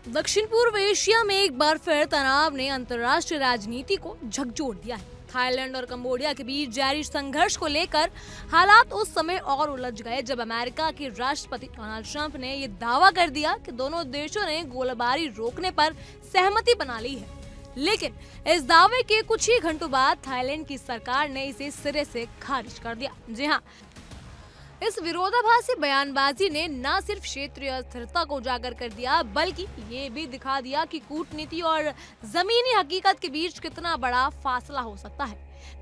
दक्षिण पूर्व एशिया में एक बार फिर तनाव ने अंतर्राष्ट्रीय राजनीति को झकझोर दिया है। थाईलैंड और कंबोडिया के बीच जारी संघर्ष को लेकर हालात उस समय और उलझ गए जब अमेरिका के राष्ट्रपति डोनाल्ड ट्रंप ने ये दावा कर दिया कि दोनों देशों ने गोलीबारी रोकने पर सहमति बना ली है। लेकिन इस दावे के कुछ ही घंटों बाद थाईलैंड की सरकार ने इसे सिरे से खारिज कर दिया। जी हाँ, इस विरोधाभासी बयानबाजी ने न सिर्फ क्षेत्रीय अस्थिरता को उजागर कर दिया बल्कि ये भी दिखा दिया कि कूटनीति और जमीनी हकीकत के बीच कितना बड़ा फासला हो सकता है।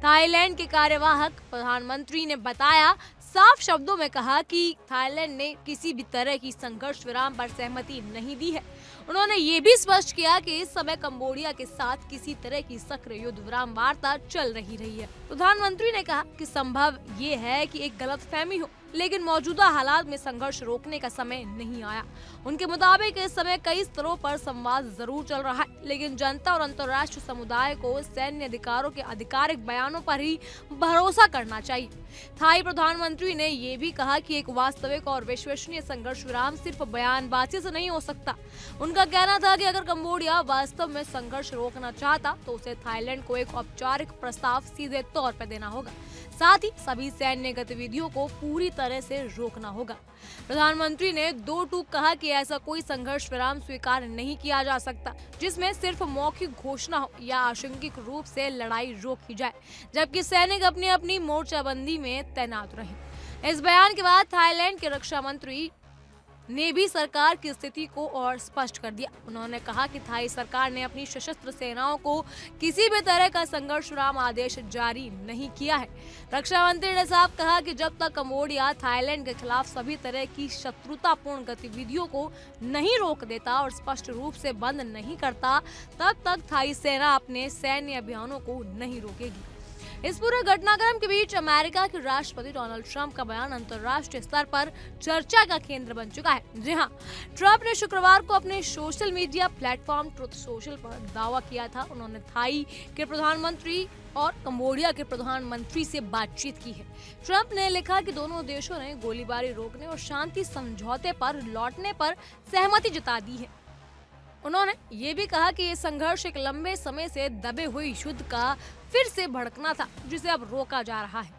थाईलैंड के कार्यवाहक प्रधानमंत्री ने बताया, साफ शब्दों में कहा कि थाईलैंड ने किसी भी तरह की संघर्ष विराम पर सहमति नहीं दी है। उन्होंने ये भी स्पष्ट किया कि इस समय कंबोडिया के साथ किसी तरह की सक्रिय युद्ध विराम वार्ता चल रही है। प्रधानमंत्री ने कहा कि संभव ये है कि एक गलतफहमी हो, लेकिन मौजूदा हालात में संघर्ष रोकने का समय नहीं आया। उनके मुताबिक इस समय कई स्तरों पर संवाद जरूर चल रहा है, लेकिन जनता और अंतर्राष्ट्रीय समुदाय को सैन्य अधिकारों के आधिकारिक बयानों पर ही भरोसा करना चाहिए। थाई प्रधानमंत्री ने ये भी कहा कि एक वास्तविक और विश्वसनीय संघर्ष विराम सिर्फ बयानबाजी से नहीं हो सकता। उनका कहना था कि अगर कंबोडिया वास्तव में संघर्ष रोकना चाहता तो उसे थाईलैंड को एक औपचारिक प्रस्ताव सीधे तौर पर देना होगा, साथ ही सभी सैन्य गतिविधियों को पूरी तरह से रोकना होगा। प्रधानमंत्री ने दो टूक कहा कि ऐसा कोई संघर्ष विराम स्वीकार नहीं किया जा सकता जिसमें सिर्फ मौखिक घोषणा हो या आशंकित रूप से लड़ाई रोकी जाए, जबकि सैनिक अपनी अपनी मोर्चाबंदी में तैनात रहे। इस बयान के बाद थाईलैंड के रक्षा मंत्री ने भी सरकार की स्थिति को और स्पष्ट कर दिया। उन्होंने कहा कि थाई सरकार ने अपनी सशस्त्र सेनाओं को किसी भी तरह का संघर्ष विराम आदेश जारी नहीं किया है। रक्षा मंत्री ने साफ कहा कि जब तक कंबोडिया थाईलैंड के खिलाफ सभी तरह की शत्रुतापूर्ण गतिविधियों को नहीं रोक देता और स्पष्ट रूप से बंद नहीं करता, तब तक थाई सेना अपने सैन्य अभियानों को नहीं रोकेगी। इस पूरे घटनाक्रम के बीच अमेरिका के राष्ट्रपति डोनाल्ड ट्रंप का बयान अंतर्राष्ट्रीय स्तर पर चर्चा का केंद्र बन चुका है। जी हाँ, ट्रंप ने शुक्रवार को अपने social media platform truth social पर दावा किया था। उन्होंने थाई के प्रधानमंत्री और कंबोडिया के प्रधानमंत्री से बातचीत की है। ट्रंप ने लिखा कि दोनों देशों ने गोलीबारी रोकने और शांति समझौते पर लौटने पर सहमति जता दी है। उन्होंने ये भी कहा कि ये संघर्ष एक लंबे समय से दबे हुए युद्ध का फिर से भड़कना था, जिसे अब रोका जा रहा है।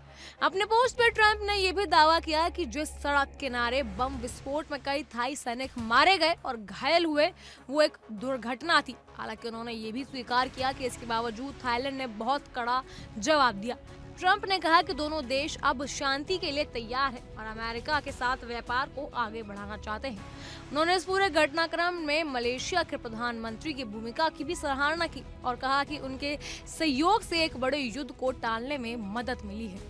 अपने पोस्ट पर ट्रंप ने यह भी दावा किया कि जिस सड़क किनारे बम विस्फोट में कई थाई सैनिक मारे गए और घायल हुए, वो एक दुर्घटना थी। हालांकि उन्होंने ये भी स्वीकार किया कि इसके बावजूद थाईलैंड ने बहुत कड़ा जवाब दिया। ट्रंप ने कहा कि दोनों देश अब शांति के लिए तैयार हैं और अमेरिका के साथ व्यापार को आगे बढ़ाना चाहते हैं। उन्होंने इस पूरे घटनाक्रम में मलेशिया के प्रधानमंत्री की भूमिका की भी सराहना की और कहा कि उनके सहयोग से एक बड़े युद्ध को टालने में मदद मिली है।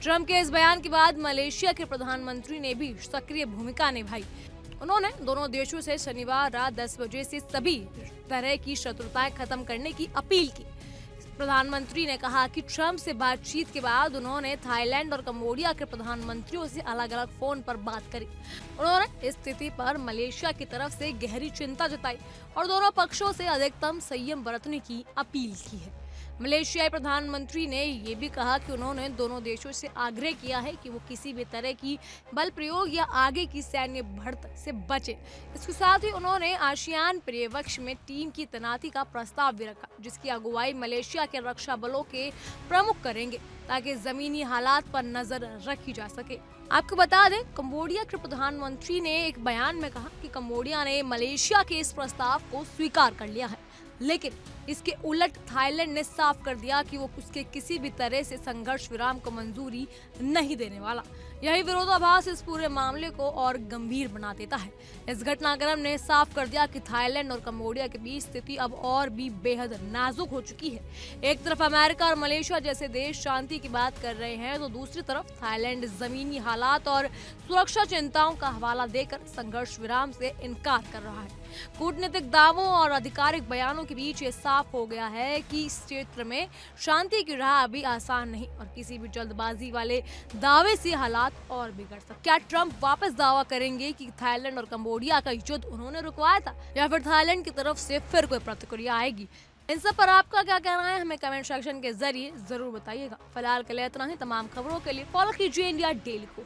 ट्रंप के इस बयान के बाद मलेशिया के प्रधानमंत्री ने भी सक्रिय भूमिका निभाई। उन्होंने दोनों देशों से शनिवार रात 10 बजे से सभी तरह की शत्रुताएं खत्म करने की अपील की। प्रधानमंत्री ने कहा कि ट्रंप से बातचीत के बाद उन्होंने थाईलैंड और कंबोडिया के प्रधानमंत्रियों से अलग अलग फोन पर बात करी। उन्होंने इस स्थिति पर मलेशिया की तरफ से गहरी चिंता जताई और दोनों पक्षों से अधिकतम संयम बरतने की अपील की है। मलेशियाई प्रधानमंत्री ने ये भी कहा कि उन्होंने दोनों देशों से आग्रह किया है कि वो किसी भी तरह की बल प्रयोग या आगे की सैन्य बढ़त से बचे। इसके साथ ही उन्होंने आसियान पर्यवेक्षक में टीम की तैनाती का प्रस्ताव भी रखा, जिसकी अगुवाई मलेशिया के रक्षा बलों के प्रमुख करेंगे ताकि जमीनी हालात पर नजर रखी जा सके। आपको बता दें, कंबोडिया के प्रधानमंत्री ने एक बयान में कहा कि कंबोडिया ने मलेशिया के इस प्रस्ताव को स्वीकार कर लिया है, लेकिन इसके उलट थाईलैंड ने साफ कर दिया कि वो उसके किसी भी तरह से संघर्ष विराम को मंजूरी नहीं देने वाला। यही विरोधाभास इस पूरे मामले को और गंभीर बना देता है। इस घटनाक्रम ने साफ कर दिया कि थाईलैंड और कंबोडिया के बीच स्थिति अब और भी बेहद नाजुक हो चुकी है। एक तरफ अमेरिका और मलेशिया जैसे देश शांति की बात कर रहे हैं, तो दूसरी तरफ थाईलैंड जमीनी हालात और सुरक्षा चिंताओं का हवाला देकर संघर्ष विराम से इनकार कर रहा है। कूटनीतिक दावों और आधिकारिक बयानों के बीच ये साफ हो गया है कि इस क्षेत्र में शांति की राह अभी आसान नहीं और किसी भी जल्दबाजी वाले दावे से हालात और बिगड़ सकते। क्या ट्रंप वापस दावा करेंगे कि थाईलैंड और कंबोडिया का युद्ध उन्होंने रुकवाया था, या फिर थाईलैंड की तरफ से फिर कोई प्रतिक्रिया आएगी? इन सब पर आपका क्या कहना है, हमें कमेंट सेक्शन के जरिए जरूर बताइएगा। फिलहाल के लिए इतना ही। तमाम खबरों के लिए फॉलो कीजिए इंडिया डेली को।